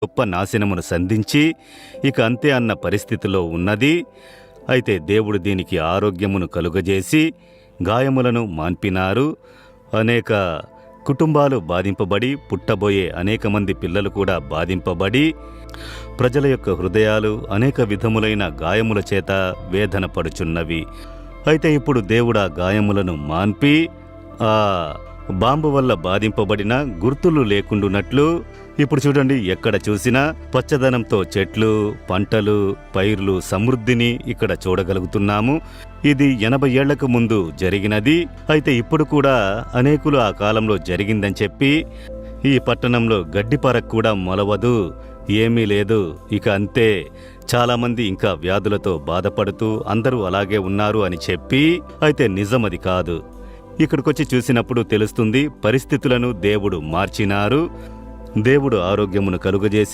గొప్ప నాశనమును సంధించి ఇక అంతే అన్న పరిస్థితిలో ఉన్నది. అయితే దేవుడు దీనికి ఆరోగ్యమును కలుగజేసి గాయములను మాన్పినారు. అనేక కుటుంబాలు బాధింపబడి, పుట్టబోయే అనేక మంది పిల్లలు కూడా బాధింపబడి, ప్రజల యొక్క హృదయాలు అనేక విధములైన గాయముల చేత వేదన పడుచున్నవి. అయితే ఇప్పుడు దేవుడు ఆ గాయములను మాన్పి ఆ బాంబు వల్ల బాధింపబడిన గుర్తులు లేకుండునట్లు ఇప్పుడు చూడండి, ఎక్కడ చూసినా పచ్చదనంతో చెట్లు, పంటలు, పైర్లు, సమృద్ధిని ఇక్కడ చూడగలుగుతున్నాము. ఇది 80 ఏళ్లకు ముందు జరిగినది. అయితే ఇప్పుడు కూడా అనేకులు ఆ కాలంలో జరిగిందని చెప్పి ఈ పట్టణంలో గడ్డిపరకు కూడా మొలవదు, ఏమీ లేదు, ఇక అంతే, చాలామంది ఇంకా వ్యాధులతో బాధపడుతూ అందరూ అలాగే ఉన్నారు అని చెప్పి, అయితే నిజమది కాదు. ఇక్కడికొచ్చి చూసినప్పుడు తెలుస్తుంది, పరిస్థితులను దేవుడు మార్చినారు. దేవుడు ఆరోగ్యమును కలుగజేసి